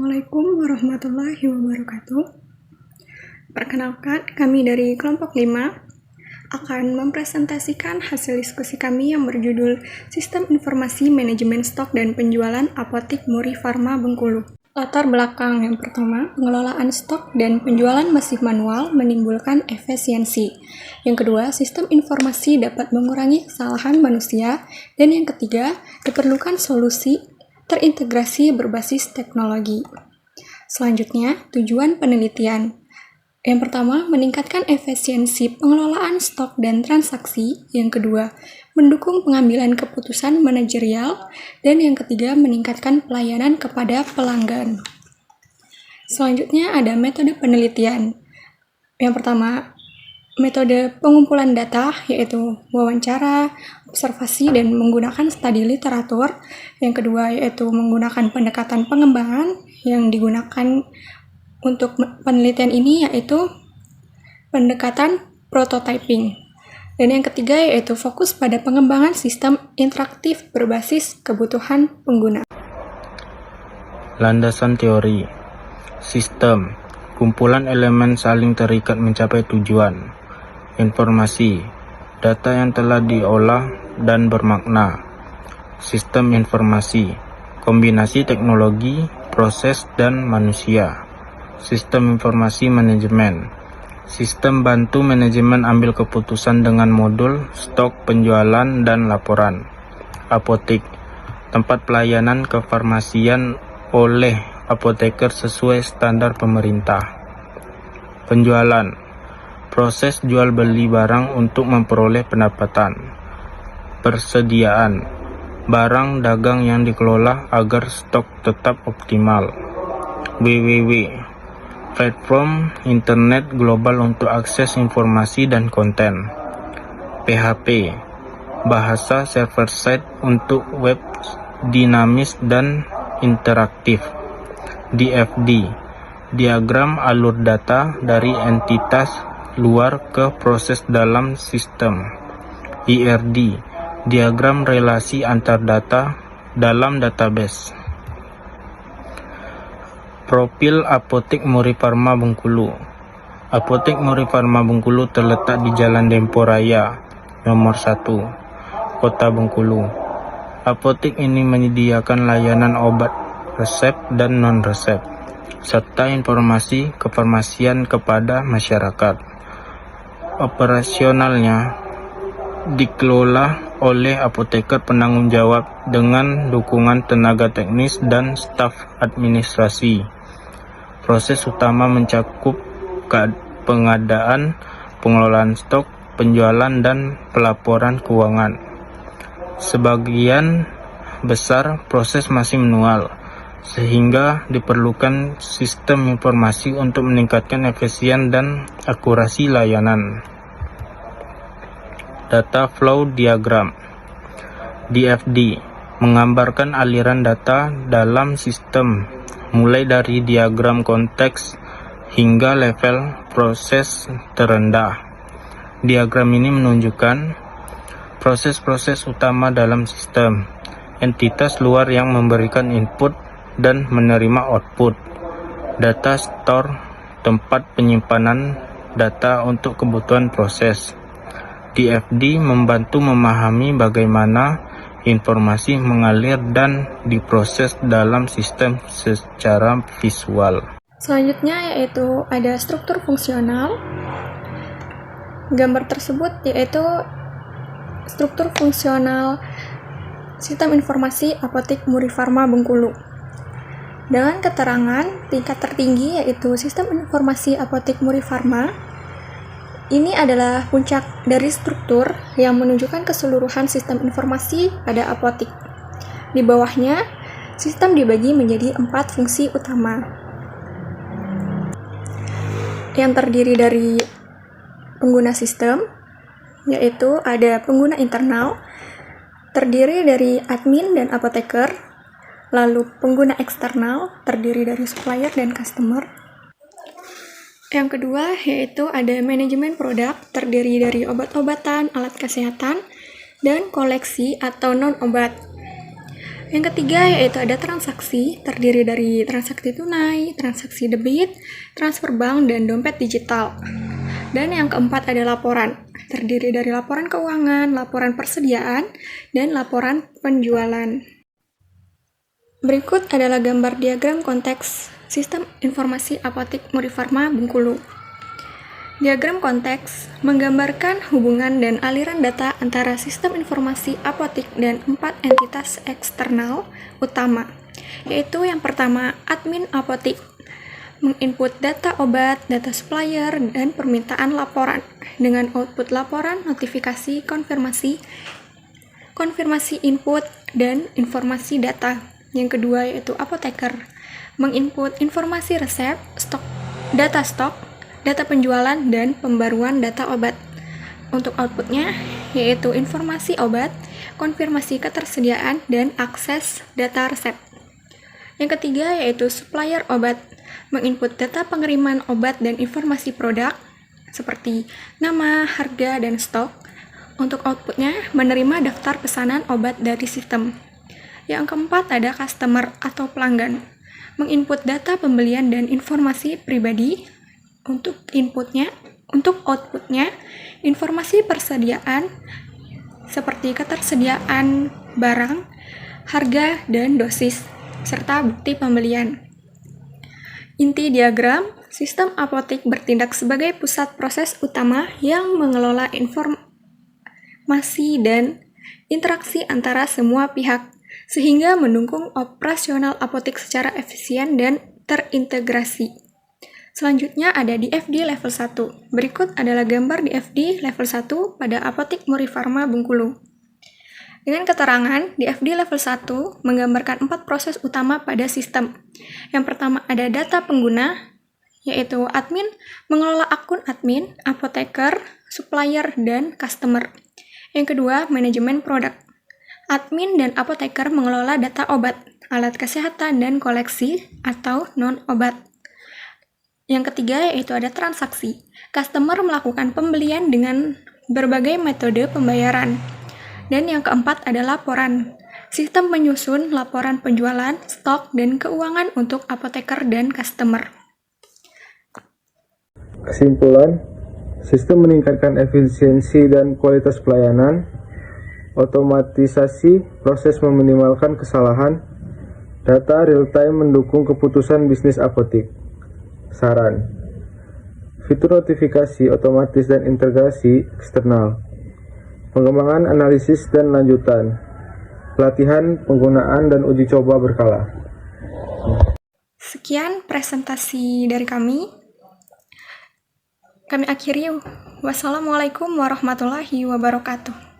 Assalamualaikum warahmatullahi wabarakatuh. Perkenalkan, kami dari kelompok 5 akan mempresentasikan hasil diskusi kami yang berjudul Sistem Informasi Manajemen Stok dan Penjualan Apotik Muri Farma Bengkulu. Latar belakang yang pertama, pengelolaan stok dan penjualan masih manual menimbulkan efisiensi. Yang kedua, sistem informasi dapat mengurangi kesalahan manusia. Dan yang ketiga, diperlukan solusi terintegrasi berbasis teknologi. Selanjutnya, tujuan penelitian. Yang pertama, meningkatkan efisiensi pengelolaan stok dan transaksi. Yang kedua, mendukung pengambilan keputusan manajerial. Dan yang ketiga, meningkatkan pelayanan kepada pelanggan. Selanjutnya ada metode penelitian. Yang pertama, metode pengumpulan data, yaitu wawancara, observasi, dan menggunakan studi literatur. Yang kedua, yaitu menggunakan pendekatan pengembangan. Yang digunakan untuk penelitian ini yaitu pendekatan prototyping. Dan yang ketiga, yaitu fokus pada pengembangan sistem interaktif berbasis kebutuhan pengguna. Landasan teori. Sistem, kumpulan elemen saling terikat mencapai tujuan. Informasi, data yang telah diolah dan bermakna. Sistem informasi, kombinasi teknologi, proses, dan manusia. Sistem informasi manajemen, sistem bantu manajemen ambil keputusan dengan modul, stok, penjualan, dan laporan. Apotik, tempat pelayanan kefarmasian oleh apoteker sesuai standar pemerintah. Penjualan, proses jual beli barang untuk memperoleh pendapatan. Persediaan, barang dagang yang dikelola agar stok tetap optimal. www, platform internet global untuk akses informasi dan konten. PHP, bahasa server-side untuk web dinamis dan interaktif. DFD, diagram alur data dari entitas luar ke proses dalam sistem. IRD, diagram relasi antar data dalam database. Profil Apotik Muri Farma Bengkulu. Apotik Muri Farma Bengkulu terletak di Jalan Dempo Raya, nomor 1, Kota Bengkulu. Apotik ini menyediakan layanan obat resep dan non-resep, serta informasi kefarmasian kepada masyarakat. Operasionalnya dikelola oleh apoteker penanggung jawab dengan dukungan tenaga teknis dan staf administrasi. Proses utama mencakup pengadaan, pengelolaan stok, penjualan, dan pelaporan keuangan. Sebagian besar proses masih manual, sehingga diperlukan sistem informasi untuk meningkatkan efisien dan akurasi layanan. Data Flow Diagram (DFD) menggambarkan aliran data dalam sistem, mulai dari diagram konteks hingga level proses terendah. Diagram ini menunjukkan proses-proses utama dalam sistem, entitas luar yang memberikan input dan menerima output, data store, tempat penyimpanan data untuk kebutuhan proses. DFD membantu memahami bagaimana informasi mengalir dan diproses dalam sistem secara visual. Selanjutnya yaitu ada struktur fungsional. Gambar tersebut yaitu struktur fungsional Sistem Informasi Apotik Muri Farma Bengkulu. Dengan keterangan tingkat tertinggi yaitu Sistem Informasi Apotik Muri Farma. Ini adalah puncak dari struktur yang menunjukkan keseluruhan sistem informasi pada apotik. Di bawahnya, sistem dibagi menjadi 4 fungsi utama, yang terdiri dari pengguna sistem, yaitu ada pengguna internal, terdiri dari admin dan apoteker, lalu pengguna eksternal, terdiri dari supplier dan customer. Yang kedua, yaitu ada manajemen produk, terdiri dari obat-obatan, alat kesehatan, dan koleksi atau non-obat. Yang ketiga yaitu ada transaksi, terdiri dari transaksi tunai, transaksi debit, transfer bank, dan dompet digital. Dan yang keempat ada laporan, terdiri dari laporan keuangan, laporan persediaan, dan laporan penjualan. Berikut adalah gambar diagram konteks Sistem Informasi Apotik Murifarma Bengkulu. Diagram konteks menggambarkan hubungan dan aliran data antara sistem informasi apotik dan 4 entitas eksternal utama, yaitu yang pertama admin apotik, menginput data obat, data supplier, dan permintaan laporan dengan output laporan, notifikasi, konfirmasi input, dan informasi data. Yang kedua yaitu apoteker, menginput informasi resep, data stok, data penjualan, dan pembaruan data obat. Untuk outputnya yaitu informasi obat, konfirmasi ketersediaan, dan akses data resep. Yang ketiga yaitu supplier obat, menginput data pengiriman obat dan informasi produk seperti nama, harga, dan stok. Untuk outputnya menerima daftar pesanan obat dari sistem. Yang keempat ada customer atau pelanggan, menginput data pembelian dan informasi pribadi. Untuk outputnya informasi persediaan seperti ketersediaan barang, harga, dan dosis, serta bukti pembelian. Inti diagram, sistem apotik bertindak sebagai pusat proses utama yang mengelola informasi dan interaksi antara semua pihak, sehingga mendukung operasional apotik secara efisien dan terintegrasi. Selanjutnya ada di FD level 1. Berikut adalah gambar di FD level 1 pada Apotik Murifarma Bengkulu. Dengan keterangan, di FD level 1 menggambarkan 4 proses utama pada sistem. Yang pertama ada data pengguna, yaitu admin mengelola akun admin, apoteker, supplier, dan customer. Yang kedua, manajemen produk. Admin dan apoteker mengelola data obat, alat kesehatan, dan koleksi atau non-obat. Yang ketiga yaitu ada transaksi. Customer melakukan pembelian dengan berbagai metode pembayaran. Dan yang keempat ada laporan. Sistem menyusun laporan penjualan, stok, dan keuangan untuk apoteker dan customer. Kesimpulan, sistem meningkatkan efisiensi dan kualitas pelayanan, otomatisasi proses meminimalkan kesalahan, data real-time mendukung keputusan bisnis apotik. Saran, fitur notifikasi otomatis dan integrasi eksternal, pengembangan analisis dan lanjutan, pelatihan penggunaan dan uji coba berkala. Sekian presentasi dari kami. Kami akhiri. Wassalamualaikum warahmatullahi wabarakatuh.